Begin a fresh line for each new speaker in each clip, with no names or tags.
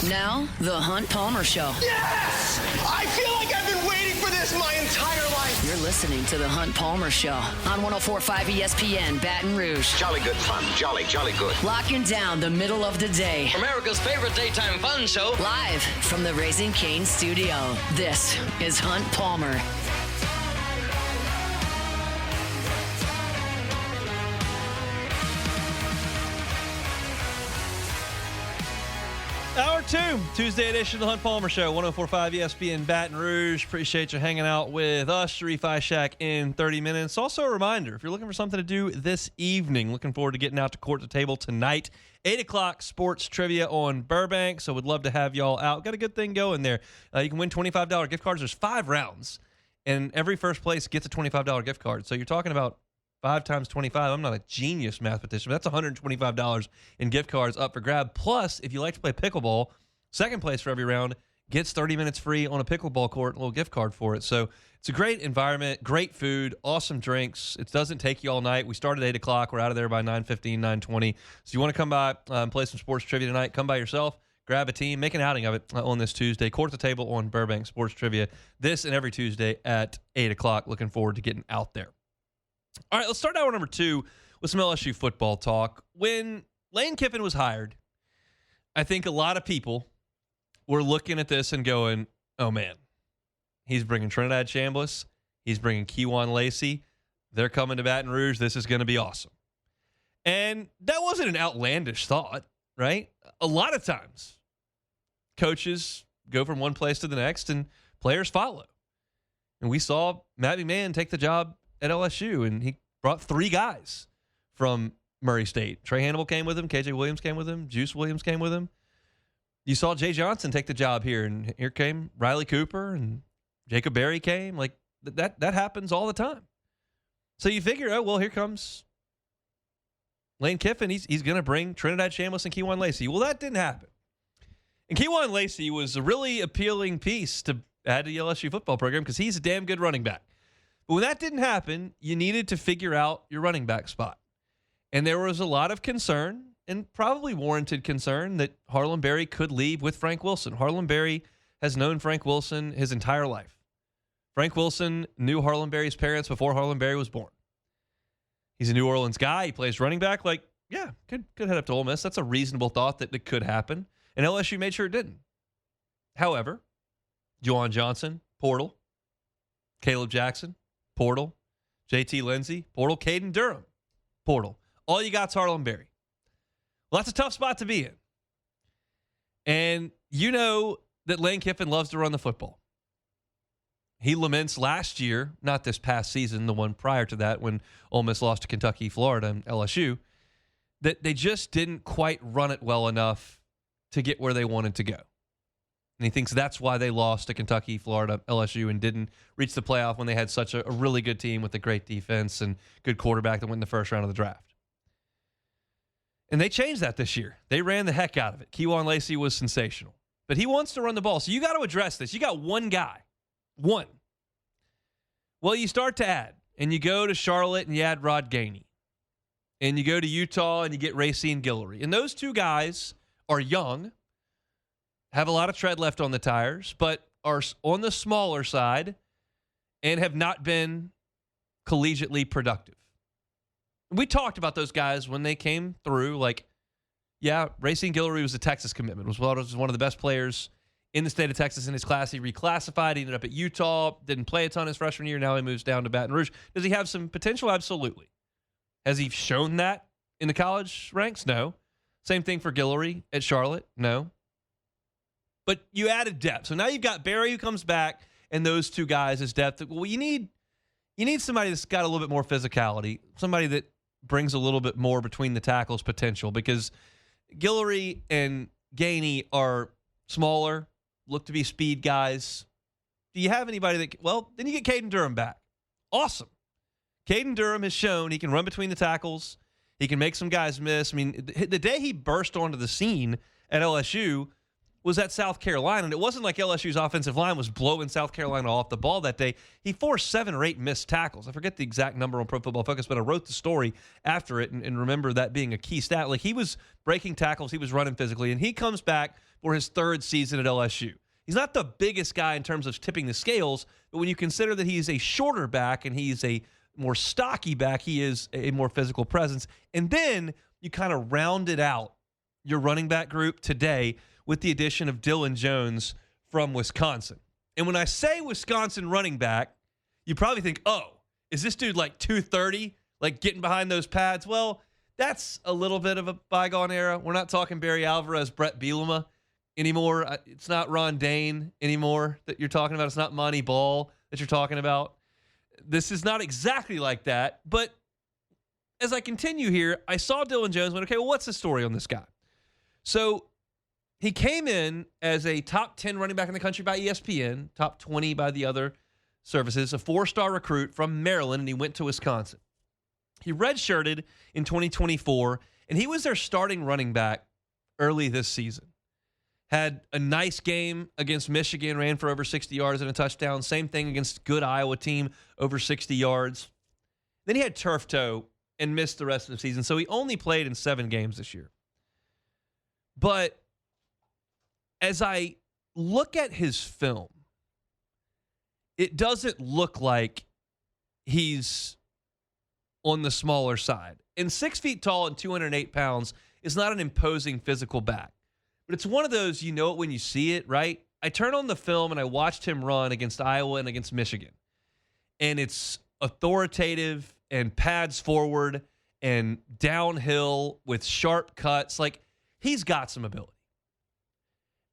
Now, The Hunt Palmer Show.
Yes! I feel like I've been waiting for this my entire life.
You're listening to The Hunt Palmer Show on 104.5 ESPN Baton Rouge.
Jolly good fun. Jolly good.
Locking down the middle of the day.
America's favorite daytime fun show.
Live from the Raising Cane studio. This is Hunt Palmer.
Hour 2, Tuesday edition of the Hunt Palmer Show, 104.5 ESPN Baton Rouge. Appreciate you hanging out with us, Sharief, Ishaq, in 30 minutes. Also a reminder, if you're looking for something to do this evening, looking forward to getting out to court to table tonight, 8 o'clock sports trivia on Burbank, so would love to have y'all out. Got a good thing going there. You can win $25 gift cards. There's 5 rounds, and every first place gets a $25 gift card. So you're talking about 5 times 25. I'm not a genius mathematician, but that's $125 in gift cards up for grab. Plus, if you like to play pickleball, second place for every round gets 30 minutes free on a pickleball court, a little gift card for it. So it's a great environment, great food, awesome drinks. It doesn't take you all night. We start at 8 o'clock. We're out of there by 9:15, 9:20. So you want to come by and play some sports trivia tonight, come by yourself, grab a team, make an outing of it on this Tuesday. Court at the table on Burbank Sports Trivia this and every Tuesday at 8 o'clock. Looking forward to getting out there. All right, let's start hour number 2 with some LSU football talk. When Lane Kiffin was hired, I think a lot of people were looking at this and going, oh, man, he's bringing Trinidad Chambliss. He's bringing Kejuan Lacey. They're coming to Baton Rouge. This is going to be awesome. And that wasn't an outlandish thought, right? A lot of times, coaches go from one place to the next and players follow. And we saw Matt McMahon take the job at LSU, and he brought 3 guys from Murray State. Trey Hannibal came with him. KJ Williams came with him. Juice Williams came with him. You saw Jay Johnson take the job here, and here came Riley Cooper, and Jacob Berry came. Like, that happens all the time. So you figure, oh, well, here comes Lane Kiffin. He's going to bring Trinidad Chambliss and Kejuan Lacey. Well, that didn't happen. And Kejuan Lacey was a really appealing piece to add to the LSU football program because he's a damn good running back. But when that didn't happen, you needed to figure out your running back spot. And there was a lot of concern, and probably warranted concern, that Harlem Berry could leave with Frank Wilson. Harlem Berry has known Frank Wilson his entire life. Frank Wilson knew Harlem Berry's parents before Harlem Berry was born. He's a New Orleans guy. He plays running back. Like, yeah, could head up to Ole Miss. That's a reasonable thought that it could happen. And LSU made sure it didn't. However, Juwan Johnson, portal. Caleb Jackson, portal. JT Lindsey, portal. Caden Durham, portal. All you got's Harlem Berry. Well, that's a tough spot to be in. And you know that Lane Kiffin loves to run the football. He laments last year, not this past season, the one prior to that when Ole Miss lost to Kentucky, Florida, and LSU, that they just didn't quite run it well enough to get where they wanted to go. And he thinks that's why they lost to Kentucky, Florida, LSU, and didn't reach the playoff when they had such a really good team with a great defense and good quarterback that went in the first round of the draft. And they changed that this year. They ran the heck out of it. Kejuan Lacey was sensational. But he wants to run the ball. So you got to address this. You got one guy. One. Well, you start to add. And you go to Charlotte and you add Rod Gainey. And you go to Utah and you get Racine Guillory. And those 2 guys are young, have a lot of tread left on the tires, but are on the smaller side and have not been collegiately productive. We talked about those guys when they came through. Like, yeah, Racine Guillory was a Texas commitment. Was one of the best players in the state of Texas in his class. He reclassified. He ended up at Utah. Didn't play a ton his freshman year. Now he moves down to Baton Rouge. Does he have some potential? Absolutely. Has he shown that in the college ranks? No. Same thing for Guillory at Charlotte? No. But you added depth. So now you've got Berry who comes back and those 2 guys as depth. Well, you need somebody that's got a little bit more physicality, somebody that brings a little bit more between the tackles potential, because Guillory and Gainey are smaller, look to be speed guys. Do you have anybody that, well, then you get Caden Durham back. Awesome. Caden Durham has shown he can run between the tackles. He can make some guys miss. I mean, the day he burst onto the scene at LSU was at South Carolina, and it wasn't like LSU's offensive line was blowing South Carolina off the ball that day. He forced 7 or 8 missed tackles. I forget the exact number on Pro Football Focus, but I wrote the story after it and remember that being a key stat. Like, he was breaking tackles, he was running physically, and he comes back for his third season at LSU. He's not the biggest guy in terms of tipping the scales, but when you consider that he's a shorter back and he's a more stocky back, he is a more physical presence. And then you kind of rounded out your running back group today with the addition of Dylan Jones from Wisconsin. And when I say Wisconsin running back, you probably think, oh, is this dude like 230, like getting behind those pads? Well, that's a little bit of a bygone era. We're not talking Barry Alvarez, Brett Bielema anymore. It's not Ron Dane anymore that you're talking about. It's not Monty Ball that you're talking about. This is not exactly like that. But as I continue here, I saw Dylan Jones and went, okay, well, what's the story on this guy? So he came in as a top 10 running back in the country by ESPN, top 20 by the other services, a 4-star recruit from Maryland, and he went to Wisconsin. He redshirted in 2024, and he was their starting running back early this season. Had a nice game against Michigan, ran for over 60 yards and a touchdown. Same thing against a good Iowa team, over 60 yards. Then he had turf toe and missed the rest of the season, so he only played in 7 games this year. But as I look at his film, it doesn't look like he's on the smaller side. And 6 feet tall and 208 pounds is not an imposing physical back. But it's one of those, you know it when you see it, right? I turned on the film and I watched him run against Iowa and against Michigan. And it's authoritative and pads forward and downhill with sharp cuts. Like, he's got some ability.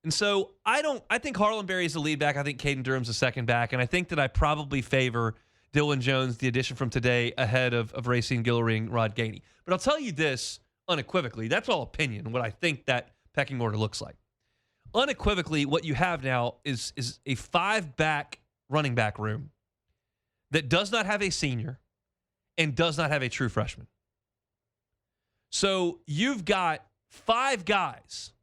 And so I think Harlan Berry is the lead back. I think Caden Durham's the second back. And I think that I probably favor Dylan Jones, the addition from today, ahead of Racine Guillory and Rod Gainey. But I'll tell you this unequivocally. That's all opinion, what I think that pecking order looks like. Unequivocally, what you have now is a 5-back running back room that does not have a senior and does not have a true freshman. So you've got 5 guys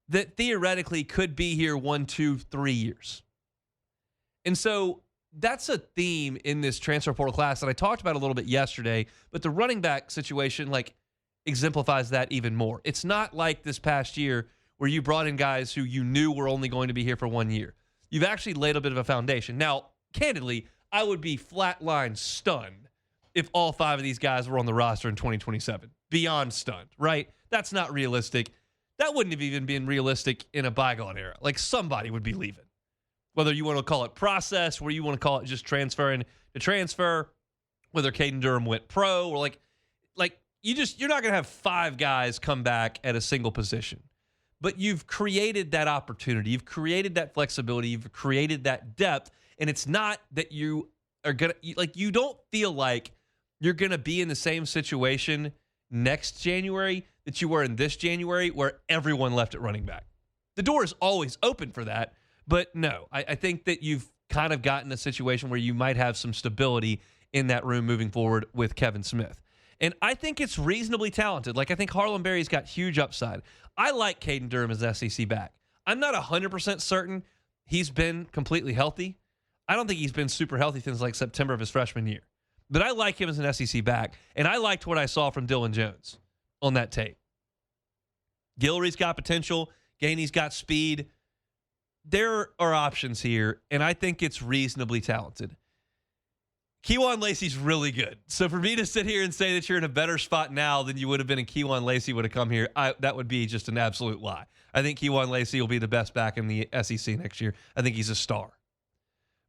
that theoretically could be here 1, 2, 3 years. And so that's a theme in this transfer portal class that I talked about a little bit yesterday, but the running back situation exemplifies that even more. It's not like this past year where you brought in guys who you knew were only going to be here for 1 year. You've actually laid a bit of a foundation. Now, candidly, I would be flatline stunned if all 5 of these guys were on the roster in 2027. Beyond stunned, right? That's not realistic. That wouldn't have even been realistic in a bygone era. Like, somebody would be leaving. Whether you want to call it process, whether you want to call it just transferring to transfer, whether Caden Durham went pro, or you're not going to have 5 guys come back at a single position. But you've created that opportunity. You've created that flexibility. You've created that depth. And it's not that you are going to, you don't feel like you're going to be in the same situation next January that you were in this January, where everyone left at running back. The door is always open for that. But no, I think that you've kind of gotten a situation where you might have some stability in that room moving forward with Kevin Smith. And I think it's reasonably talented. I think Harlan Berry's got huge upside. I like Caden Durham as SEC back. I'm not 100% certain he's been completely healthy. I don't think he's been super healthy since September of his freshman year. But I like him as an SEC back, and I liked what I saw from Dylan Jones on that tape. Guillory's got potential. Gainey's got speed. There are options here, and I think it's reasonably talented. Keywan Lacey's really good. So for me to sit here and say that you're in a better spot now than you would have been if Keywan Lacey would have come here, that would be just an absolute lie. I think Keywan Lacey will be the best back in the SEC next year. I think he's a star.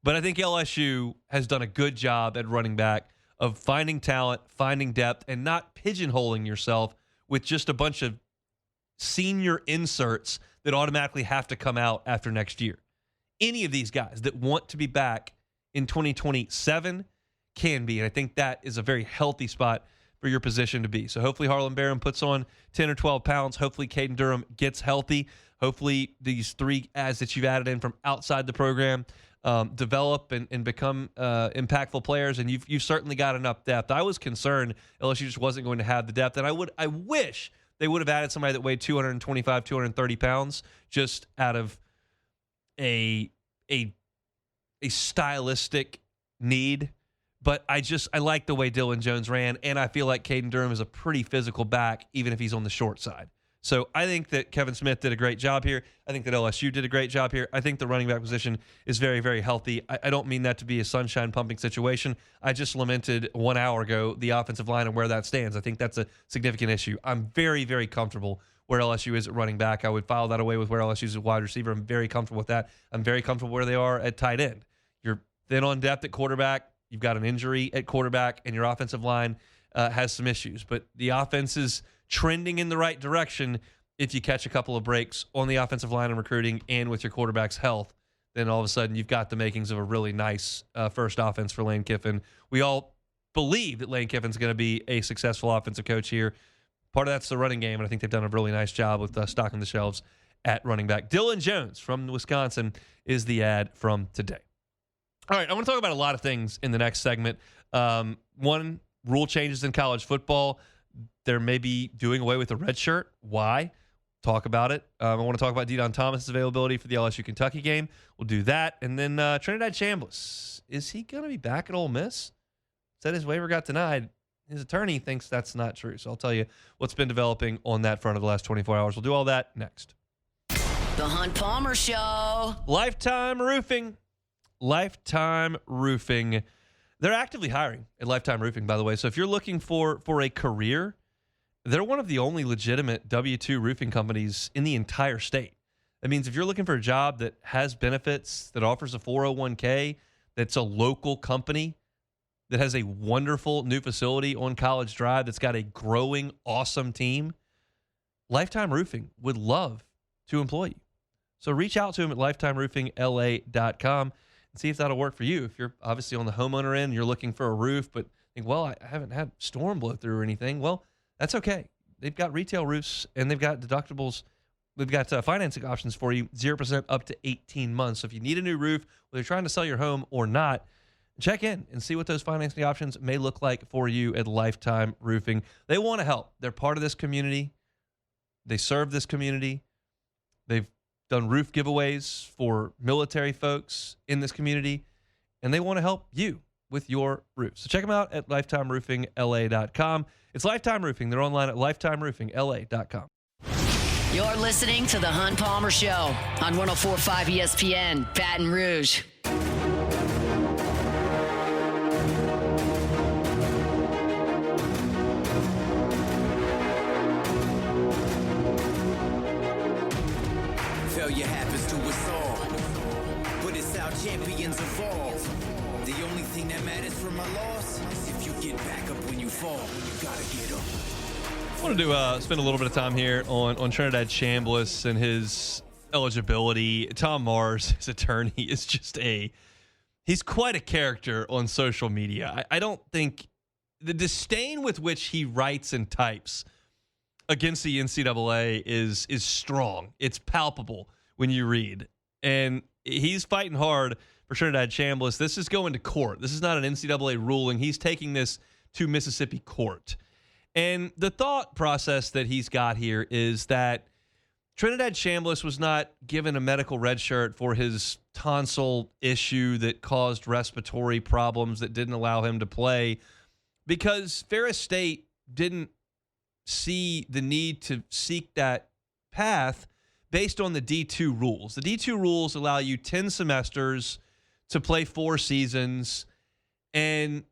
But I think LSU has done a good job at running back of finding talent, finding depth, and not pigeonholing yourself with just a bunch of senior inserts that automatically have to come out after next year. Any of these guys that want to be back in 2027 can be, and I think that is a very healthy spot for your position to be. So hopefully Harlan Barron puts on 10 or 12 pounds. Hopefully Caden Durham gets healthy. Hopefully these 3 ads that you've added in from outside the program develop and become impactful players, and you've certainly got enough depth. I was concerned LSU just wasn't going to have the depth, and I wish they would have added somebody that weighed 225, 230 pounds just out of a stylistic need. But I like the way Dylan Jones ran, and I feel like Caden Durham is a pretty physical back, even if he's on the short side. So I think that Kevin Smith did a great job here. I think that LSU did a great job here. I think the running back position is very, very healthy. I don't mean that to be a sunshine pumping situation. I just lamented 1 hour ago the offensive line and where that stands. I think that's a significant issue. I'm very, very comfortable where LSU is at running back. I would file that away with where LSU is at wide receiver. I'm very comfortable with that. I'm very comfortable where they are at tight end. You're thin on depth at quarterback. You've got an injury at quarterback, and your offensive line has some issues. But the offense is trending in the right direction. If you catch a couple of breaks on the offensive line and recruiting and with your quarterback's health, then all of a sudden you've got the makings of a really nice first offense for Lane Kiffin. We all believe that Lane Kiffin's going to be a successful offensive coach here. Part of that's the running game, and I think they've done a really nice job with stocking the shelves at running back. Dylan Jones from Wisconsin is the ad from today. All right, I want to talk about a lot of things in the next segment. One, rule changes in college football. They're maybe doing away with the red shirt. Why? Talk about it. I want to talk about Dedan Thomas's availability for the LSU-Kentucky game. We'll do that. And then Trinidad Chambliss. Is he going to be back at Ole Miss? Said his waiver got denied. His attorney thinks that's not true. So I'll tell you what's been developing on that front of the last 24 hours. We'll do all that next.
The Hunt Palmer Show.
Lifetime Roofing. Lifetime Roofing. They're actively hiring at Lifetime Roofing, by the way. So if you're looking for a career, they're one of the only legitimate W-2 roofing companies in the entire state. That means if you're looking for a job that has benefits, that offers a 401k, that's a local company, that has a wonderful new facility on College Drive, that's got a growing, awesome team, Lifetime Roofing would love to employ you. So reach out to them at lifetimeroofingla.com and see if that'll work for you. If you're obviously on the homeowner end, you're looking for a roof, but think, well, I haven't had storm blow through or anything. Well, that's okay. They've got retail roofs, and they've got deductibles. We've got financing options for you, 0% up to 18 months. So if you need a new roof, whether you're trying to sell your home or not, check in and see what those financing options may look like for you at Lifetime Roofing. They want to help. They're part of this community. They serve this community. They've done roof giveaways for military folks in this community, and they want to help you with your roof. So check them out at lifetimeroofingla.com. It's Lifetime Roofing. They're online at lifetimeroofingla.com.
You're listening to The Hunt Palmer Show on 104.5 ESPN, Baton Rouge.
Failure happens to us all, but it's how champions evolve. The only thing that matters from a loss is if you get back up when you fall. You gotta get up.
I wanted to spend a little bit of time here on Trinidad Chambliss and his eligibility. Tom Mars, his attorney, is just he's quite a character on social media. I don't think the disdain with which he writes and types against the NCAA is strong. It's palpable when you read. And he's fighting hard for Trinidad Chambliss. This is going to court. This is not an NCAA ruling. He's taking this to Mississippi court. And the thought process that he's got here is that Trinidad Chambliss was not given a medical red shirt for his tonsil issue that caused respiratory problems that didn't allow him to play because Ferris State didn't see the need to seek that path based on the D2 rules. The D2 rules allow you 10 semesters to play 4 seasons, and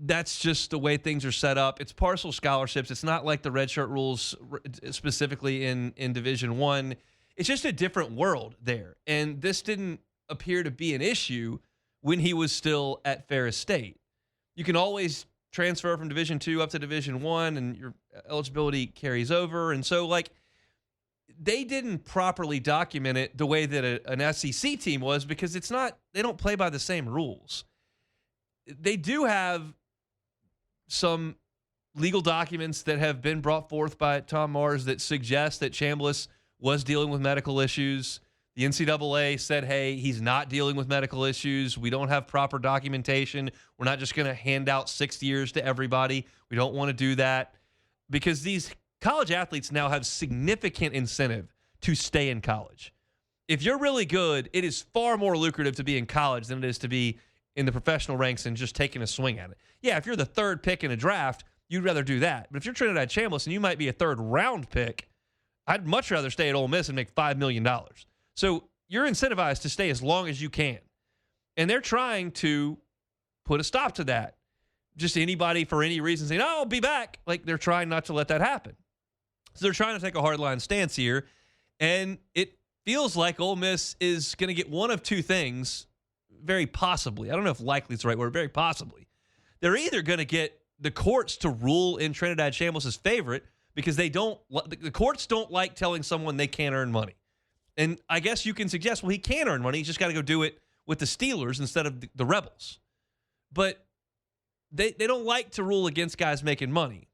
that's just the way things are set up. It's partial scholarships. It's not like the redshirt rules specifically in Division I. It's just a different world there. And this didn't appear to be an issue when he was still at Ferris State. You can always transfer from Division II up to Division I, and your eligibility carries over. And so, they didn't properly document it the way that an SEC team was because they don't play by the same rules. They do have some legal documents that have been brought forth by Tom Mars that suggest that Chambliss was dealing with medical issues. The NCAA said, hey, he's not dealing with medical issues. We don't have proper documentation. We're not just going to hand out 6 years to everybody. We don't want to do that because these college athletes now have significant incentive to stay in college. If you're really good, it is far more lucrative to be in college than it is to be in the professional ranks and just taking a swing at it. Yeah, if you're the third pick in a draft, you'd rather do that. But if you're Trinidad Chambliss and you might be a third round pick, I'd much rather stay at Ole Miss and make $5 million. So you're incentivized to stay as long as you can. And they're trying to put a stop to that. Just anybody for any reason saying, oh, I'll be back. Like, they're trying not to let that happen. So they're trying to take a hardline stance here. And it feels like Ole Miss is going to get one of two things, very possibly. I don't know if likely is the right word, very possibly. They're either going to get the courts to rule in Trinidad Chambliss' favorite because the courts don't like telling someone they can't earn money. And I guess you can suggest, well, he can earn money. He's just got to go do it with the Steelers instead of the Rebels. But they don't like to rule against guys making money.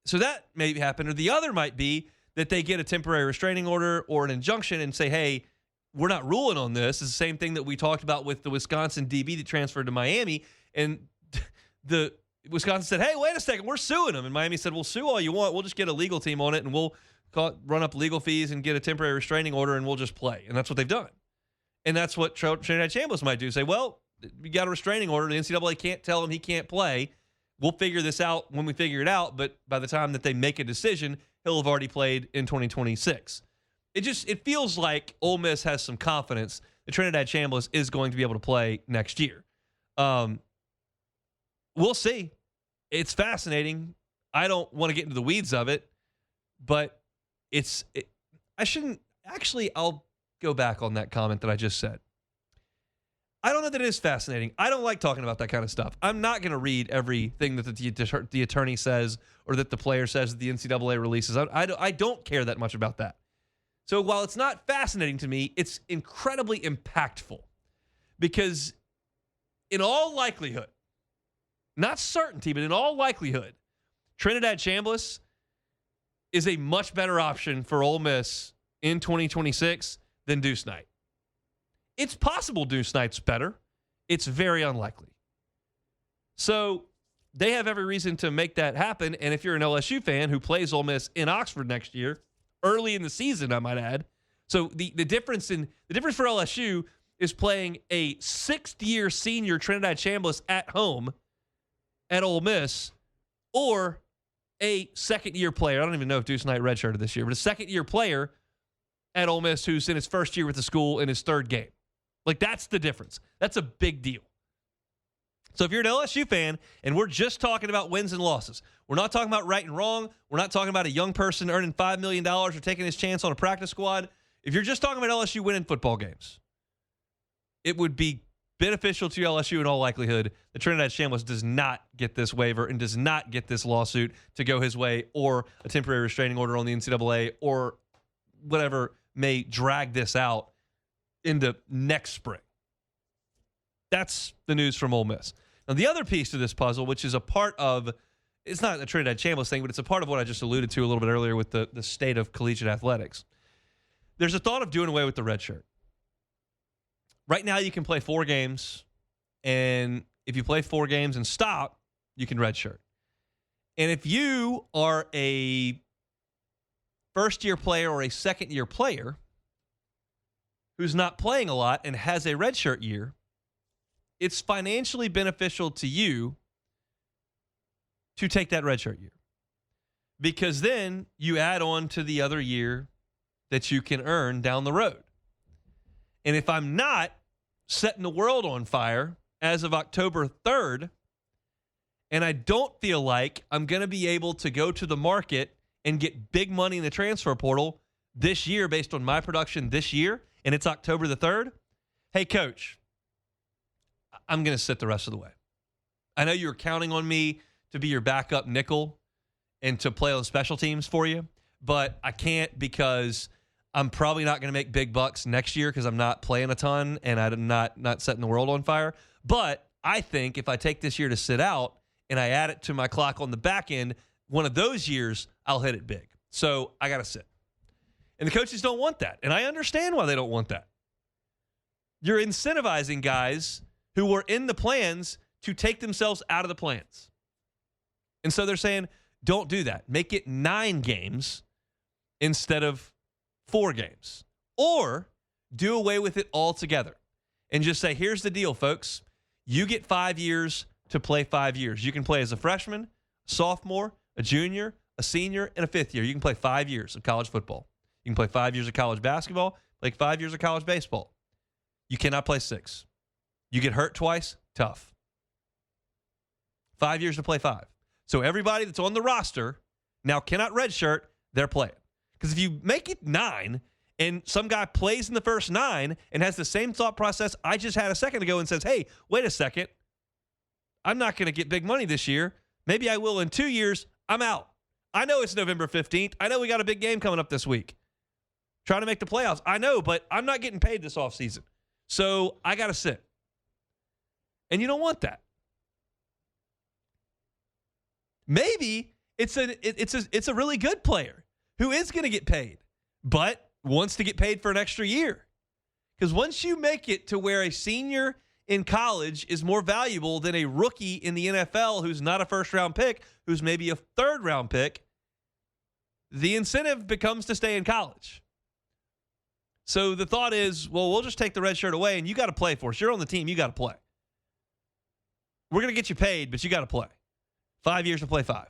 So that may happen. Or the other might be that they get a temporary restraining order or an injunction and say, hey, we're not ruling on this. It's the same thing that we talked about with the Wisconsin DB that transferred to Miami. And the Wisconsin said, hey, wait a second, we're suing them. And Miami said, well, sue all you want. We'll just get a legal team on it, and we'll run up legal fees and get a temporary restraining order, and we'll just play. And that's what they've done. And that's what Trinidad Chambliss might do. Say, well, we got a restraining order. The NCAA can't tell him he can't play. We'll figure this out when we figure it out. But by the time that they make a decision, he'll have already played in 2026. It feels like Ole Miss has some confidence that Trinidad Chambliss is going to be able to play next year. We'll see. It's fascinating. I don't want to get into the weeds of it, but I'll go back on that comment that I just said. I don't know that it is fascinating. I don't like talking about that kind of stuff. I'm not going to read everything that the attorney says or that the player says that the NCAA releases. I don't care that much about that. So while it's not fascinating to me, it's incredibly impactful because in all likelihood, not certainty, but in all likelihood, Trinidad Chambliss is a much better option for Ole Miss in 2026 than Deuce Knight. It's possible Deuce Knight's better. It's very unlikely. So they have every reason to make that happen. And if you're an LSU fan who plays Ole Miss in Oxford next year, early in the season, I might add. So the difference for LSU is playing a sixth-year senior Trinidad Chambliss at home at Ole Miss, or a second-year player. I don't even know if Deuce Knight redshirted this year, but a second-year player at Ole Miss who's in his first year with the school in his third game. Like, that's the difference. That's a big deal. So if you're an LSU fan and we're just talking about wins and losses, we're not talking about right and wrong. We're not talking about a young person earning $5 million or taking his chance on a practice squad. If you're just talking about LSU winning football games, it would be beneficial to LSU in all likelihood that Trinidad Chambliss does not get this waiver and does not get this lawsuit to go his way or a temporary restraining order on the NCAA or whatever may drag this out into next spring. That's the news from Ole Miss. Now, the other piece to this puzzle, which is a part of, it's not a Trinidad Chambliss thing, but it's a part of what I just alluded to a little bit earlier with the state of collegiate athletics. There's a thought of doing away with the red shirt. Right now, you can play 4 games, and if you play 4 games and stop, you can redshirt. And if you are a first-year player or a second-year player who's not playing a lot and has a redshirt year, it's financially beneficial to you to take that redshirt year because then you add on to the other year that you can earn down the road. And if I'm not setting the world on fire as of October 3rd, and I don't feel like I'm going to be able to go to the market and get big money in the transfer portal this year based on my production this year, and it's October the 3rd, hey, coach, I'm going to sit the rest of the way. I know you're counting on me to be your backup nickel and to play on special teams for you, but I can't because I'm probably not going to make big bucks next year because I'm not playing a ton and I'm not setting the world on fire. But I think if I take this year to sit out and I add it to my clock on the back end, one of those years, I'll hit it big. So I got to sit. And the coaches don't want that. And I understand why they don't want that. You're incentivizing guys who were in the plans to take themselves out of the plans. And so they're saying, don't do that. Make it 9 games instead of 4 games. Or do away with it altogether and just say, here's the deal, folks. You get 5 years to play 5 years. You can play as a freshman, sophomore, a junior, a senior, and a fifth year. You can play 5 years of college football. You can play 5 years of college basketball, like 5 years of college baseball. You cannot play 6. You get hurt twice, tough. 5 years to play 5. So everybody that's on the roster now cannot redshirt, they're playing. Because if you make it 9 and some guy plays in the first 9 and has the same thought process I just had a second ago and says, hey, wait a second, I'm not going to get big money this year. Maybe I will in 2 years. I'm out. I know it's November 15th. I know we got a big game coming up this week. Trying to make the playoffs. I know, but I'm not getting paid this offseason. So I got to sit. And you don't want that. Maybe it's a really good player who is going to get paid, but wants to get paid for an extra year. Because once you make it to where a senior in college is more valuable than a rookie in the NFL who's not a first-round pick, who's maybe a third-round pick, the incentive becomes to stay in college. So the thought is, well, we'll just take the red shirt away, and you got to play for us. You're on the team. You got to play. We're going to get you paid, but you got to play. 5 years to play 5.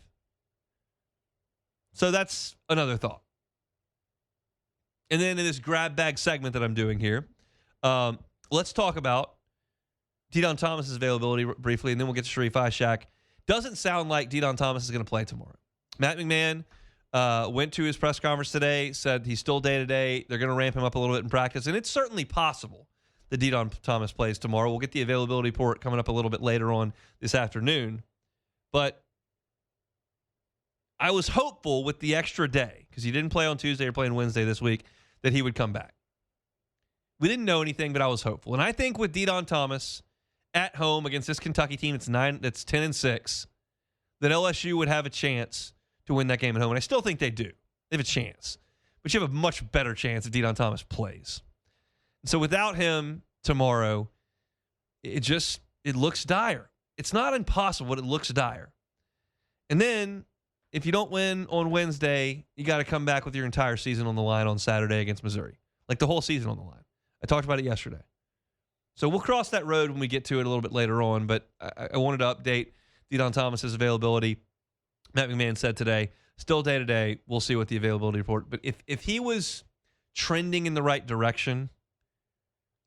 So that's another thought. And then in this grab bag segment that I'm doing here, let's talk about Dedan Thomas's availability briefly, and then we'll get to Sharief Ishaq. Doesn't sound like Dedan Thomas is going to play tomorrow. Matt McMahon went to his press conference today, said he's still day-to-day. They're going to ramp him up a little bit in practice, and it's certainly possible that Dedan Thomas plays tomorrow. We'll get the availability report coming up a little bit later on this afternoon. But I was hopeful with the extra day, because he didn't play on Tuesday or playing Wednesday this week, that he would come back. We didn't know anything, but I was hopeful. And I think with Dedan Thomas at home against this Kentucky team that's 10-6, that LSU would have a chance to win that game at home. And I still think they do. They have a chance. But you have a much better chance if Dedan Thomas plays. And so without him tomorrow, it looks dire. It's not impossible, but it looks dire. And then if you don't win on Wednesday, you got to come back with your entire season on the line on Saturday against Missouri. Like the whole season on the line. I talked about it yesterday. So we'll cross that road when we get to it a little bit later on, but I wanted to update Dedan Thomas's availability. Matt McMahon said today, still day-to-day, we'll see what the availability report. But if he was trending in the right direction,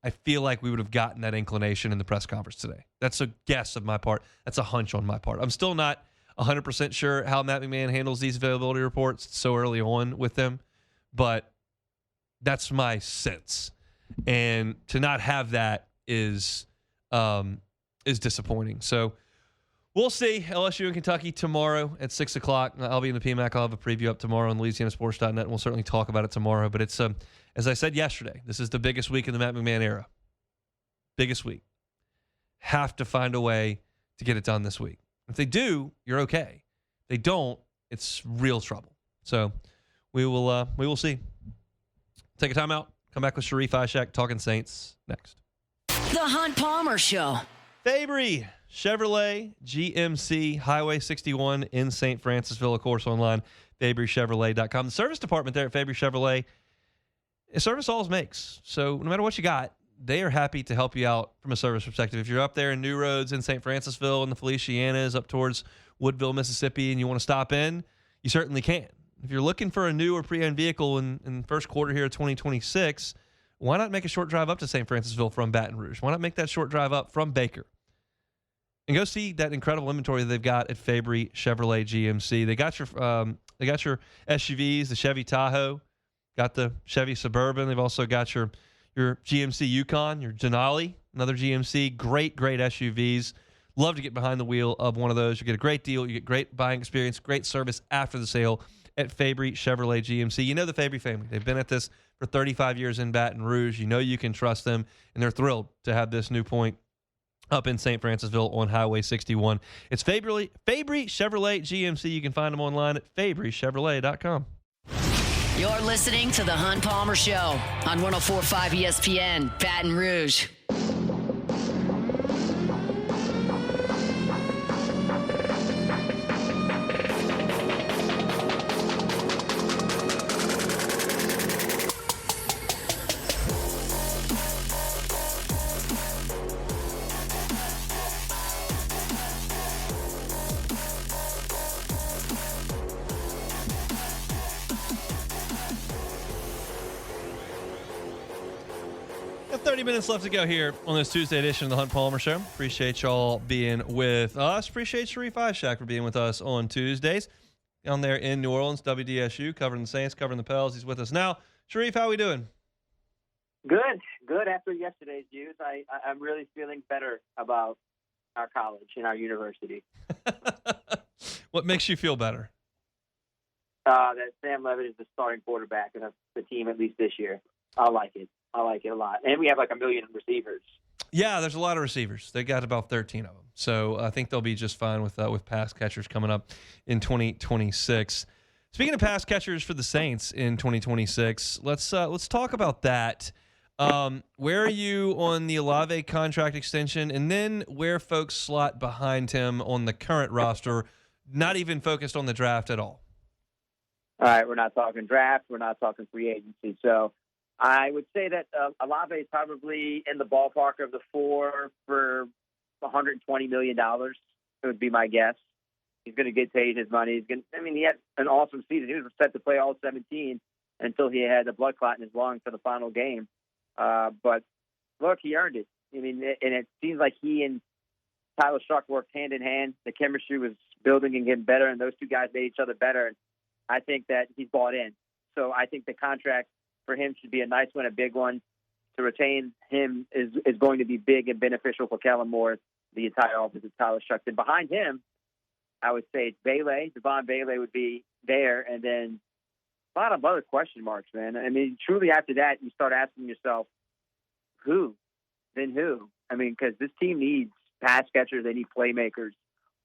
I feel like we would have gotten that inclination in the press conference today. That's a guess of my part. That's a hunch on my part. I'm still not 100% sure how Matt McMahon handles these availability reports so early on with them, but that's my sense. And to not have that is disappointing. So we'll see. LSU and Kentucky tomorrow at 6 o'clock. I'll be in the PMAC. I'll have a preview up tomorrow on LouisianaSports.net, and we'll certainly talk about it tomorrow. But it's, as I said yesterday, this is the biggest week in the Matt McMahon era. Biggest week. Have to find a way to get it done this week. If they do, you're okay. If they don't, it's real trouble. So we will see. Take a timeout. Come back with Sharief Ishaq talking Saints next.
The Hunt Palmer Show.
Fabry Chevrolet GMC Highway 61 in St. Francisville, of course, online, FabryChevrolet.com. The service department there at Fabry Chevrolet, service always makes. So no matter what you got, they are happy to help you out from a service perspective. If you're up there in New Roads in St. Francisville and the Felicianas up towards Woodville, Mississippi, and you want to stop in, you certainly can. If you're looking for a new or pre-owned vehicle in the first quarter here of 2026, why not make a short drive up to St. Francisville from Baton Rouge? Why not make that short drive up from Baker? And go see that incredible inventory that they've got at Fabry Chevrolet GMC. They got your SUVs, the Chevy Tahoe, got the Chevy Suburban. They've also got your GMC Yukon, your Denali, another GMC. Great SUVs. Love to get behind the wheel of one of those. You get a great deal. You get great buying experience, great service after the sale at Fabry Chevrolet GMC. You know the Fabry family. They've been at this for 35 years in Baton Rouge. You know you can trust them, and they're thrilled to have this new point up in St. Francisville on Highway 61. It's Fabry Chevrolet GMC. You can find them online at FabryChevrolet.com.
You're listening to The Hunt Palmer Show on 104.5 ESPN, Baton Rouge.
Got 30 minutes left to go here on this Tuesday edition of the Hunt Palmer Show. Appreciate y'all being with us. Appreciate Sharief Ishaq for being with us on Tuesdays. Down there in New Orleans, WDSU, covering the Saints, covering the Pels. He's with us now. Sharief, how we doing?
Good. After yesterday's news, I'm really feeling better about our college and our university.
What makes you feel better?
That Sam Levitt is the starting quarterback of the team, at least this year. I like it a lot. And we have like 1 million receivers.
Yeah, there's a lot of receivers. They got about 13 of them. So I think they'll be just fine with pass catchers coming up in 2026. Speaking of pass catchers for the Saints in 2026, let's talk about that. Where are you on the Olave contract extension, and then where folks slot behind him on the current roster, not even focused on the draft at all?
All right, we're not talking draft. We're not talking free agency. So I would say that Olave is probably in the ballpark of the 4 for $120 million. It would be my guess. He's going to get paid his money. He had an awesome season. He was set to play all 17 until he had a blood clot in his lung for the final game. But look, he earned it. And it seems like he and Tyler Ishaq worked hand in hand. The chemistry was building and getting better, and those two guys made each other better. And I think that he's bought in. So I think the contract for him should be a nice one, a big one. To retain him is going to be big and beneficial for Kellen Moore, the entire offense of Tyler Ishaq. And behind him, I would say it's Bailey. Devon Bailey would be there, and then a lot of other question marks, man. Truly after that, you start asking yourself, who? Then who? Because this team needs pass catchers. They need playmakers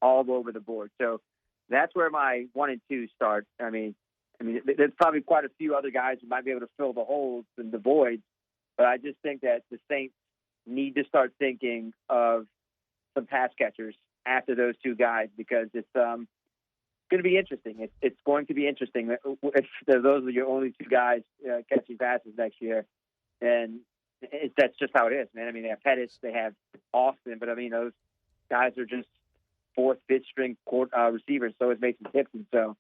all over the board. So that's where my 1 and 2 start. There's probably quite a few other guys who might be able to fill the holes and the voids, but I just think that the Saints need to start thinking of some pass catchers after those two guys, because it's going to be interesting. It's going to be interesting if those are your only two guys catching passes next year. And that's just how it is, man. They have Pettis, they have Austin, but those guys are just 4th, 5th string receivers. So is Mason Gibson. So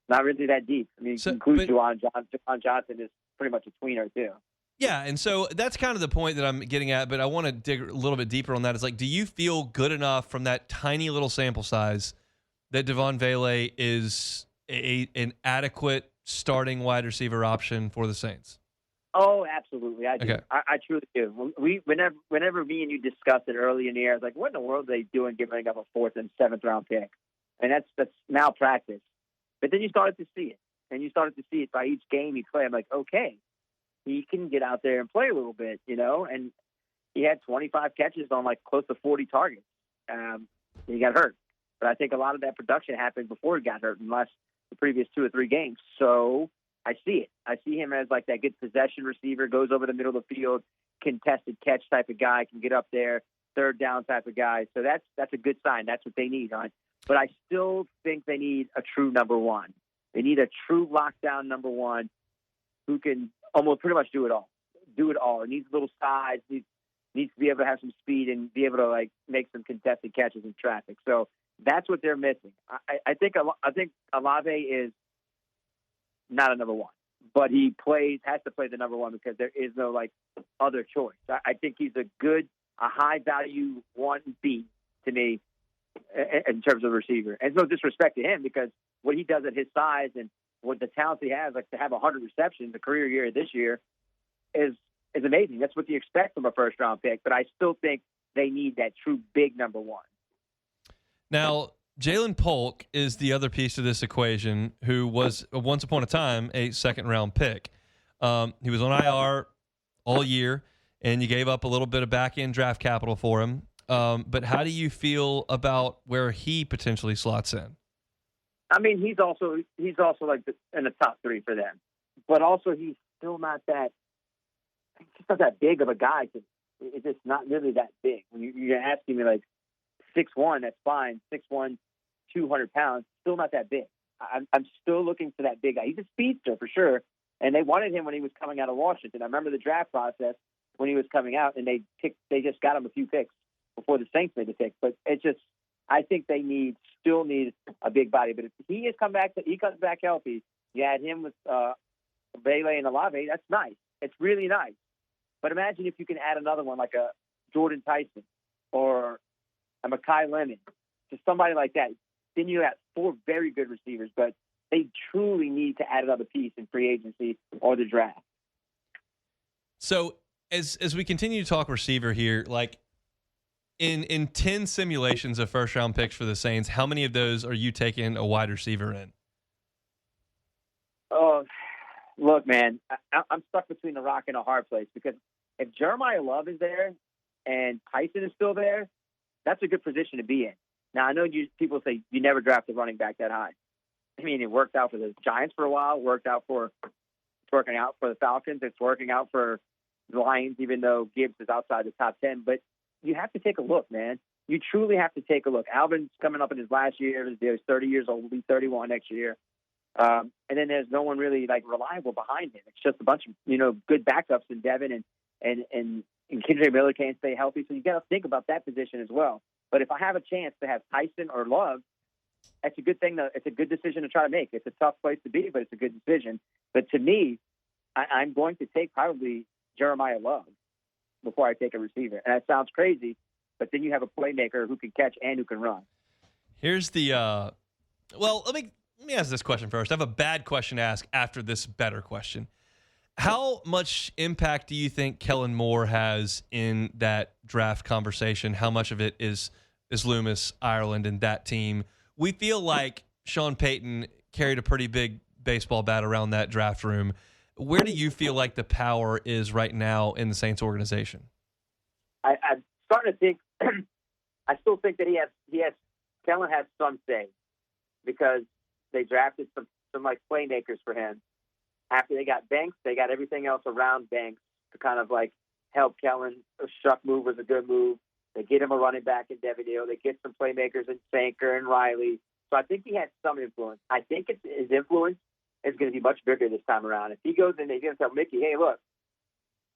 not really that deep. Include Juwan Johnson. Juwan Johnson is pretty much a tweener too.
Yeah, and so that's kind of the point that I'm getting at, but I want to dig a little bit deeper on that. It's like, do you feel good enough from that tiny little sample size that Devon Bailey is an adequate starting wide receiver option for the Saints?
Oh, absolutely. I do.
Okay.
I truly do. Whenever me and you discussed it early in the year, I was like, what in the world are they doing giving up a 4th and 7th round pick? And that's malpractice. But then you started to see it. And you started to see it by each game he played. I'm like, okay, he can get out there and play a little bit, and he had 25 catches on like close to 40 targets. He got hurt. But I think a lot of that production happened before he got hurt in the previous 2 or 3 games. So I see it. I see him as like that good possession receiver, goes over the middle of the field, contested catch type of guy, can get up there, 3rd down type of guy. So that's a good sign. That's what they need, huh? But I still think they need a true number 1. They need a true lockdown number 1 who can almost pretty much do it all. It needs a little size, needs to be able to have some speed and be able to like make some contested catches in traffic. So that's what they're missing. I think Olave is not a number 1, but he has to play the number 1 because there is no like other choice. I think he's a high value 1B to me in terms of receiver. And no disrespect to him, because what he does at his size and what the talent he has, like to have 100 receptions, the career year this year, is amazing. That's what you expect from a 1st round pick. But I still think they need that true big number 1.
Now, Jalen Polk is the other piece of this equation, who was once upon a time a 2nd round pick. He was on IR all year, and you gave up a little bit of back end draft capital for him. But how do you feel about where he potentially slots in?
He's also like in the top 3 for them, but also he's still not that big of a guy. It's just not really that big. When you're asking me like 6'1", that's fine. 6'1", 200 pounds, still not that big. I'm still looking for that big guy. He's a speedster for sure, and they wanted him when he was coming out of Washington. I remember the draft process when he was coming out, and they just got him a few picks before the Saints made the pick. But it's just, I think they still need a big body. But if he comes back healthy, you add him with Bailey and Olave, that's nice. It's really nice. But imagine if you can add another one like a Jordan Tyson or a Mekhi Lemon, to somebody like that. Then you have 4 very good receivers, but they truly need to add another piece in free agency or the draft.
So as we continue to talk receiver here, like in 10 simulations of first-round picks for the Saints, how many of those are you taking a wide receiver in?
Oh, look, man, I'm stuck between a rock and a hard place because if Jeremiah Love is there and Tyson is still there, that's a good position to be in. Now, I know people say you never draft a running back that high. I mean, it worked out for the Giants for a while, it's working out for the Falcons, it's working out for the Lions, even though Gibbs is outside the top 10. But you have to take a look, man. You truly have to take a look. Alvin's coming up in his last year. He's 30 years old. He'll be 31 next year. And then there's no one really reliable behind him. It's just a bunch of good backups in Devin and Kendrick Miller can't stay healthy. So you got to think about that position as well. But if I have a chance to have Tyson or Love, that's a good thing. It's a good decision to try to make. It's a tough place to be, but it's a good decision. But to me, I'm going to take probably Jeremiah Love before I take a receiver. And that sounds crazy, but then you have a playmaker who can catch and who can run.
Here's the well, let me ask this question first. I have a bad question to ask after this better question. How much impact do you think Kellen Moore has in that draft conversation? How much of it is Loomis, Ireland, and that team? We feel like Sean Payton carried a pretty big baseball bat around that draft room. Where do you feel like the power is right now in the Saints organization?
I'm starting to think. I still think that Kellen has some say because they drafted some playmakers for him. After they got Banks, they got everything else around Banks to kind of help Kellen. Ishaq move was a good move. They get him a running back in Devin Hill. They get some playmakers in Sanker and Riley. So I think he had some influence. I think his influence is going to be much bigger this time around. If he goes in, they're going to tell Mickey, hey, look,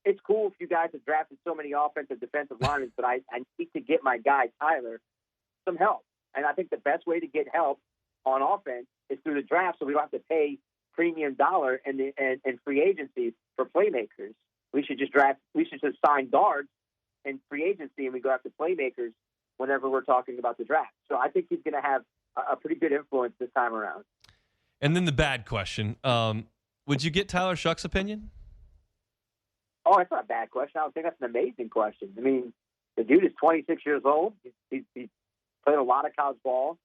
it's cool if you guys have drafted so many offensive, defensive linemen, but I need to get my guy, Tyler, some help. And I think the best way to get help on offense is through the draft so we don't have to pay premium dollar and free agency for playmakers. We should just sign guards in free agency and we go after playmakers whenever we're talking about the draft. So I think he's going to have a pretty good influence this time around.
And then the bad question. Would you get Tyler Shuck's opinion?
Oh, that's not a bad question. I would think that's an amazing question. I mean, the dude is 26 years old. He's played a lot of college ball,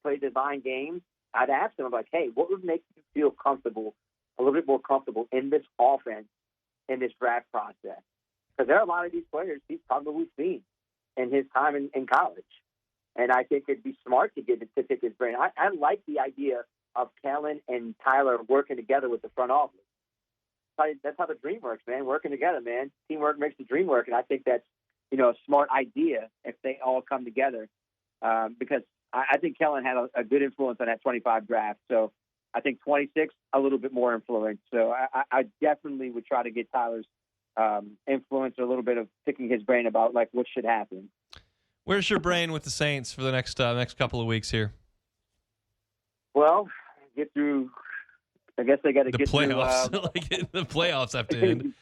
played design games. I'd ask him, hey, what would make you feel comfortable, a little bit more comfortable in this offense, in this draft process? Because there are a lot of these players he's probably seen in his time in college. And I think it'd be smart to pick his brain. I like the idea of Kellen and Tyler working together with the front office. That's how the dream works, man. Working together, man. Teamwork makes the dream work. And I think that's, a smart idea if they all come together. Because I think Kellen had a good influence on that 25 draft. So I think 26, a little bit more influence. So I definitely would try to get Tyler's influence or a little bit of picking his brain about what should happen.
Where's your brain with the Saints for the next couple of weeks here?
Well, get through. I guess they got to get
playoffs.
through
The playoffs have to end.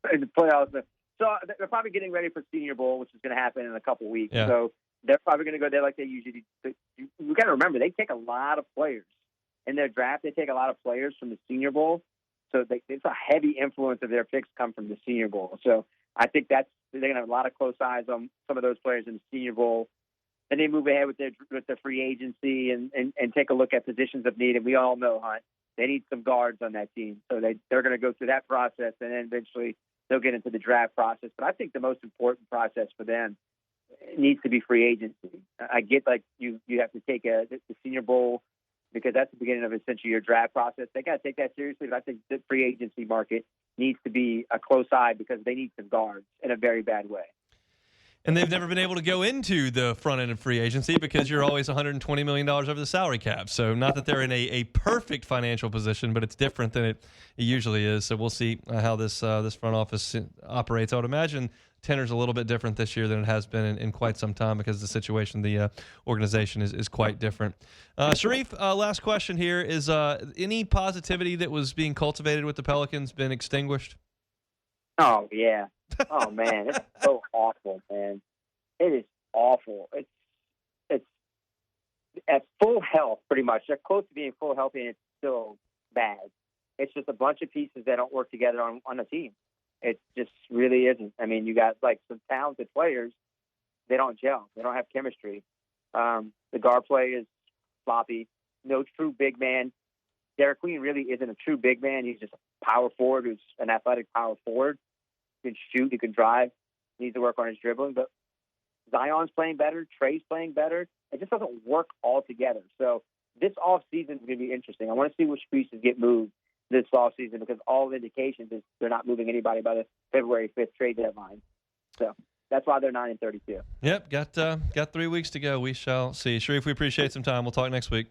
The playoffs. So they're probably getting ready for Senior Bowl, which is going to happen in a couple weeks.
Yeah.
So they're probably going to go there like they usually do. We got to remember they take a lot of players in their draft. They take a lot of players from the Senior Bowl. So it's a heavy influence of their picks come from the Senior Bowl. So I think they're going to have a lot of close eyes on some of those players in the Senior Bowl. And they move ahead with their free agency and take a look at positions of need. And we all know, Hunt, they need some guards on that team. So they're going to go through that process, and then eventually they'll get into the draft process. But I think the most important process for them needs to be free agency. I get you have to take the Senior Bowl because that's the beginning of essentially your draft process. They got to take that seriously. But I think the free agency market needs to be a close eye because they need some guards in a very bad way.
And they've never been able to go into the front end of free agency because you're always $120 million over the salary cap. So not that they're in a perfect financial position, but it's different than it usually is. So we'll see how this front office operates. I would imagine tenor's a little bit different this year than it has been in quite some time because the situation, the organization is quite different. Sharief, last question here. Is any positivity that was being cultivated with the Pelicans been extinguished?
Oh, yeah. Oh, man. It's so awful, man. It is awful. It's at full health, pretty much. They're close to being full healthy, and it's still bad. It's just a bunch of pieces that don't work together on a team. It just really isn't. I mean, you got, like, some talented players. They don't gel. They don't have chemistry. The guard play is sloppy. No true big man. Derek Queen really isn't a true big man. He's just a power forward who's an athletic power forward. He can shoot. He can drive. He needs to work on his dribbling. But Zion's playing better. Trey's playing better. It just doesn't work all together. So this offseason is going to be interesting. I want to see which pieces get moved this offseason because all indications is they're not moving anybody by the February 5th trade deadline. So that's why they're 9-32.
Yep, got 3 weeks to go. We shall see. Sharief, we appreciate some time. We'll talk next week.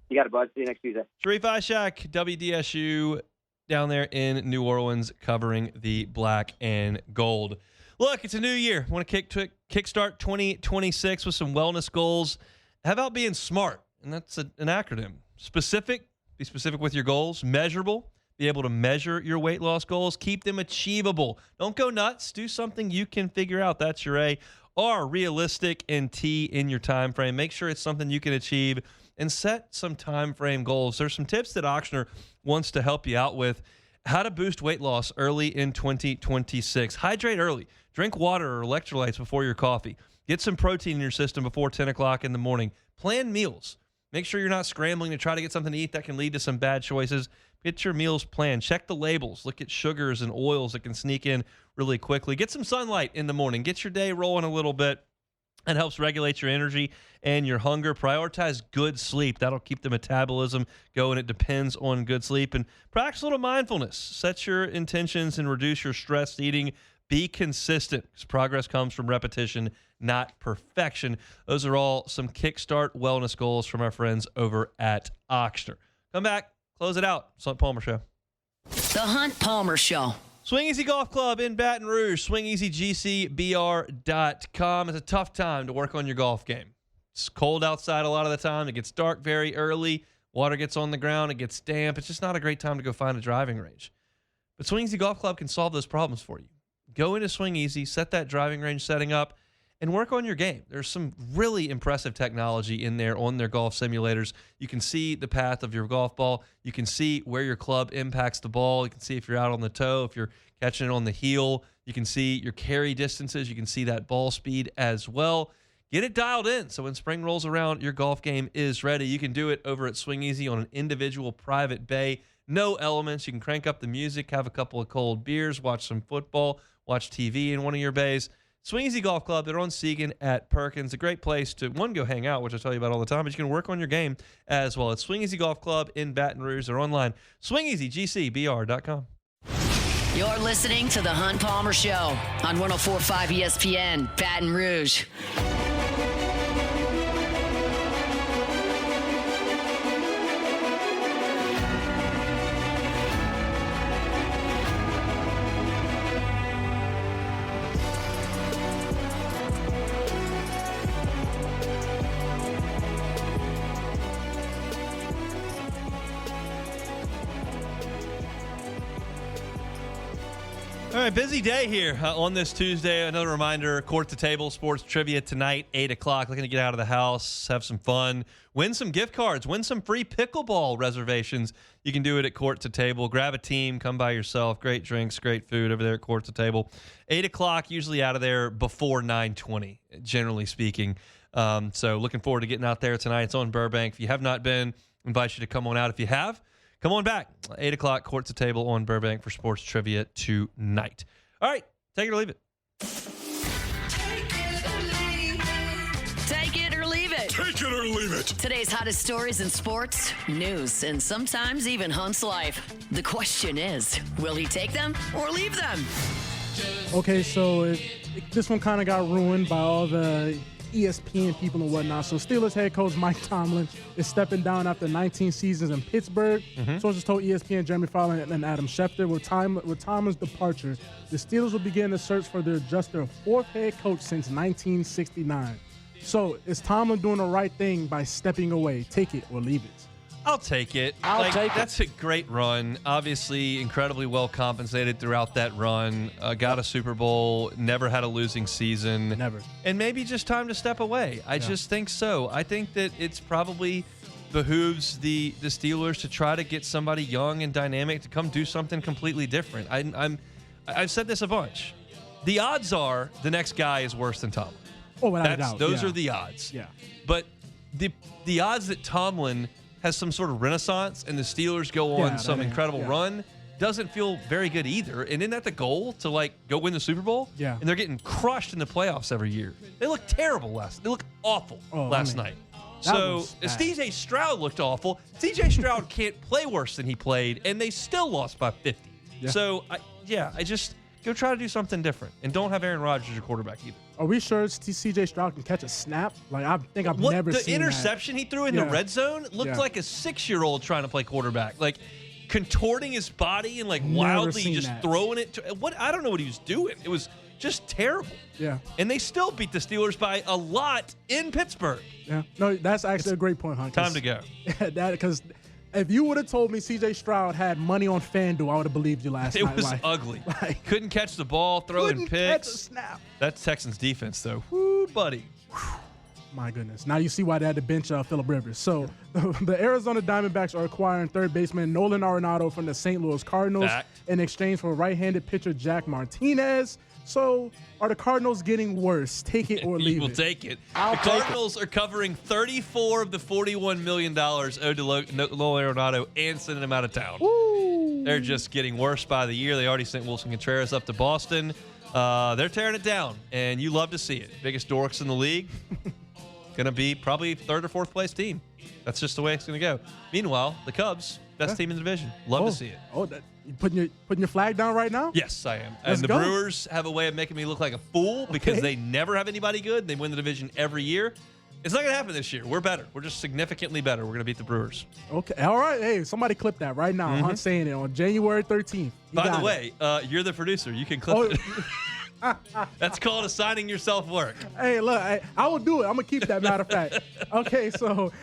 You got it, bud. See you next Tuesday.
Sharief Ishaq, WDSU, down there in New Orleans, covering the black and gold. Look, it's a new year. Want to kickstart 2026 with some wellness goals. How about being SMART? And that's an acronym. Specific, be specific with your goals. Measurable, be able to measure your weight loss goals. Keep them achievable. Don't go nuts. Do something you can figure out. That's your A. R, realistic, and T in your time frame. Make sure it's something you can achieve and set some time frame goals. There's some tips that Ochsner wants to help you out with. How to boost weight loss early in 2026. Hydrate early. Drink water or electrolytes before your coffee. Get some protein in your system before 10 o'clock in the morning. Plan meals. Make sure you're not scrambling to try to get something to eat that can lead to some bad choices. Get your meals planned. Check the labels. Look at sugars and oils that can sneak in really quickly. Get some sunlight in the morning. Get your day rolling a little bit. That helps regulate your energy and your hunger. Prioritize good sleep. That'll keep the metabolism going. It depends on good sleep. And practice a little mindfulness. Set your intentions and reduce your stress eating. Be consistent because progress comes from repetition, not perfection. Those are all some Kickstart wellness goals from our friends over at Ochsner. Come back, close it out. Hunt Palmer Show.
The Hunt Palmer Show.
Swing Easy Golf Club in Baton Rouge, swingeasygcbr.com. It's a tough time to work on your golf game. It's cold outside a lot of the time. It gets dark very early. Water gets on the ground. It gets damp. It's just not a great time to go find a driving range. But Swing Easy Golf Club can solve those problems for you. Go into Swing Easy, set that driving range setting up, and work on your game. There's some really impressive technology in there on their golf simulators. You can see the path of your golf ball. You can see where your club impacts the ball. You can see if you're out on the toe, if you're catching it on the heel. You can see your carry distances. You can see that ball speed as well. Get it dialed in so when spring rolls around, your golf game is ready. You can do it over at Swing Easy on an individual private bay. No elements. You can crank up the music, have a couple of cold beers, watch some football, watch TV in one of your bays. Swing Easy Golf Club, they're on Segan at Perkins. A great place to, one, go hang out, which I tell you about all the time, but you can work on your game as well. It's Swing Easy Golf Club in Baton Rouge. They're online, swingeasygcbr.com.
You're listening to The Hunt Palmer Show on 104.5 ESPN, Baton Rouge.
All right, busy day here on this Tuesday. Another reminder, Court to Table Sports Trivia tonight, 8 o'clock. Looking to get out of the house, have some fun, win some gift cards, win some free pickleball reservations. You can do it at Court to Table. Grab a team, come by yourself. Great drinks, great food over there at Court to Table. 8 o'clock, usually out of there before 9:20, generally speaking. So looking forward to getting out there tonight. It's on Burbank. If you have not been, I invite you to come on out. If you have, come on back. 8 o'clock, Court to Table on Burbank for sports trivia tonight. All right, take it or leave it.
Take it or leave it.
Take it or leave it.
Today's hottest stories in sports, news, and sometimes even Hunt's life. The question is, will he take them or leave them?
Okay, so this one kind of got ruined by all the ESPN people and whatnot. So Steelers head coach Mike Tomlin is stepping down after 19 seasons in Pittsburgh. Sources told ESPN Jeremy Fowler and Adam Schefter with Tomlin's departure, the Steelers will begin the search for their fourth head coach since 1969. So is Tomlin doing the right thing by stepping away? Take it or leave it.
I'll take it. That's a great run. Obviously, incredibly well compensated throughout that run. Got a Super Bowl, never had a losing season.
Never.
And maybe just time to step away. I just think so. I think that it's probably behooves the Steelers to try to get somebody young and dynamic to come do something completely different. I've said this a bunch. The odds are the next guy is worse than Tomlin.
Oh, without a doubt.
Those are the odds.
Yeah.
But the odds that Tomlin has some sort of renaissance and the Steelers go on some incredible run doesn't feel very good either. And isn't that the goal, to go win the Super Bowl?
Yeah.
And they're getting crushed in the playoffs every year. They look terrible they look awful last night. So CJ Stroud looked awful. CJ Stroud can't play worse than he played, and they still lost by 50.
Yeah.
So I just go try to do something different, and don't have Aaron Rodgers as your quarterback either.
Are we sure CJ Stroud can catch a snap? I think I've never seen
the interception he threw in the red zone looked like a 6-year-old trying to play quarterback, contorting his body and wildly just throwing it. I don't know what he was doing. It was just terrible.
Yeah.
And they still beat the Steelers by a lot in Pittsburgh.
Yeah. No, that's actually a great point, Hunt.
Time to go.
Because if you would have told me CJ Stroud had money on FanDuel, I would have believed you last night.
It was ugly. Couldn't catch the ball, throwing picks.
Catch a snap.
That's Texans defense, though. Woo, buddy.
My goodness. Now you see why they had to bench Phillip Rivers. So the Arizona Diamondbacks are acquiring third baseman Nolan Arenado from the St. Louis Cardinals in exchange for right-handed pitcher Jack Martinez. So are the Cardinals getting worse? Take it or leave it.
We'll take it. The Cardinals are covering 34 of the $41 million owed to Nolan Arenado and sending him out of town.
Woo.
They're just getting worse by the year. They already sent Wilson Contreras up to Boston. They're tearing it down, and you love to see it. Biggest dorks in the league. Going to be probably third or fourth place team. That's just the way it's going to go. Meanwhile, the Cubs, best team in the division. Love to see it.
You putting your flag down right now?
Yes, I am.
Let's
and the
go.
Brewers have a way of making me look like a fool because they never have anybody good. They win the division every year. It's not going to happen this year. We're better. We're just significantly better. We're going to beat the Brewers.
Okay. All right. Hey, somebody clip that right now. I'm saying it on January 13th.
By the way, you're the producer. You can clip it. That's called assigning yourself work.
Hey, look, I will do it. I'm going to keep that, matter of fact. Okay, so,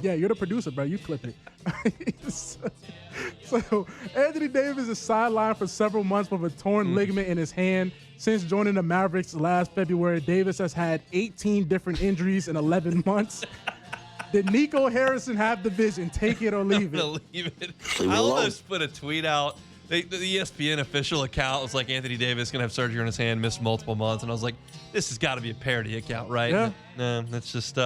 yeah, you're the producer, bro. You clip it. So, Anthony Davis is sidelined for several months with a torn ligament in his hand. Since joining the Mavericks last February, Davis has had 18 different injuries in 11 months. Did Nico Harrison have the vision? Take it or leave it.
Leave it. I almost put a tweet out. The ESPN official account was like, Anthony Davis going to have surgery on his hand, missed multiple months. And I was like, this has got to be a parody account, right?
Yeah.
No, that's just,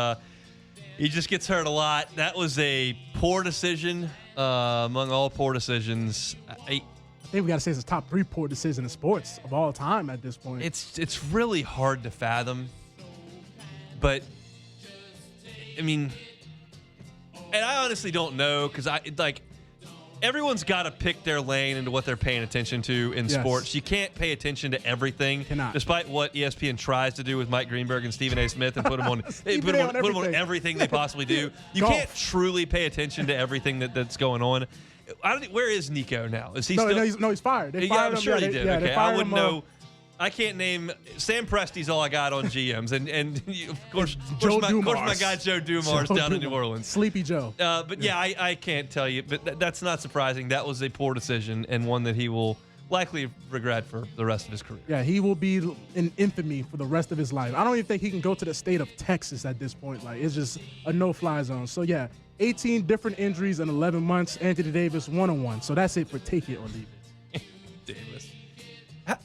he just gets hurt a lot. That was a poor decision among all poor decisions.
I think we got to say it's a top 3 poor decision in sports of all time at this point.
It's really hard to fathom. But, I mean, and I honestly don't know because everyone's got to pick their lane into what they're paying attention to in sports. You can't pay attention to everything, despite what ESPN tries to do with Mike Greenberg and Stephen A. Smith and put them on everything they possibly do. You can't truly pay attention to everything that's going on. Where is Nico now? Is he still?
No, he's fired. They
I'm
fired him.
sure he did. Okay, I wouldn't know.
I
can't name Sam Presti's all I got on GMs, and of course my guy Joe Dumars down in New Orleans.
Sleepy Joe.
But yeah, I can't tell you, but that's not surprising. That was a poor decision and one that he will likely regret for the rest of his career.
Yeah, he will be in infamy for the rest of his life. I don't even think he can go to the state of Texas at this point. It's just a no-fly zone. So yeah, 18 different injuries in 11 months. Anthony Davis 1-on-1. So that's it for take it or leave it.
Davis.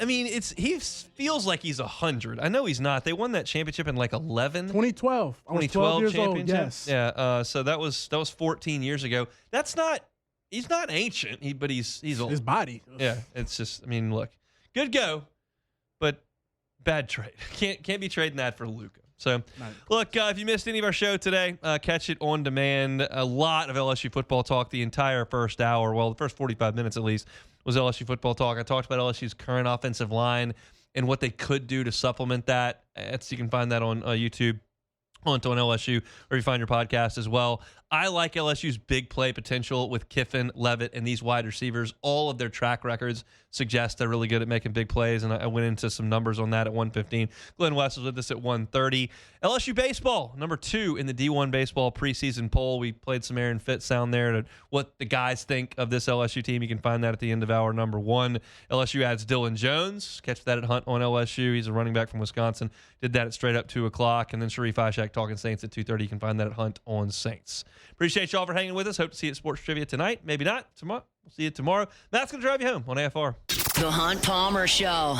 I mean, he feels like he's 100. I know he's not. They won that championship in 11.
2012. I was 12 years old. Yes.
Yeah. So that was 14 years ago. That's not. He's not ancient. But he's old.
His body.
Yeah. It's just. I mean, look, good go, but bad trade. Can't be trading that for Luka. So, look, if you missed any of our show today, catch it on demand. A lot of LSU football talk the entire first hour. Well, the first 45 minutes at least was LSU football talk. I talked about LSU's current offensive line and what they could do to supplement that. You can find that on YouTube, on LSU, or you find your podcast as well. I like LSU's big play potential with Kiffin, Levitt, and these wide receivers. All of their track records suggest they're really good at making big plays, and I went into some numbers on that at 115. Glenn West was with us at 130. LSU baseball, number 2 in the D1 baseball preseason poll. We played some Aaron Fitz sound there to what the guys think of this LSU team. You can find that at the end of hour number 1. LSU adds Dylan Jones. Catch that at Hunt on LSU. He's a running back from Wisconsin. Did that at straight up 2 o'clock. And then Sharief Ishaq talking Saints at 2:30. You can find that at Hunt on Saints. Appreciate y'all for hanging with us. Hope to see you at Sports Trivia tonight. Maybe not tomorrow. We'll see you tomorrow. Matt's going to drive you home on AFR.
The Hunt Palmer Show.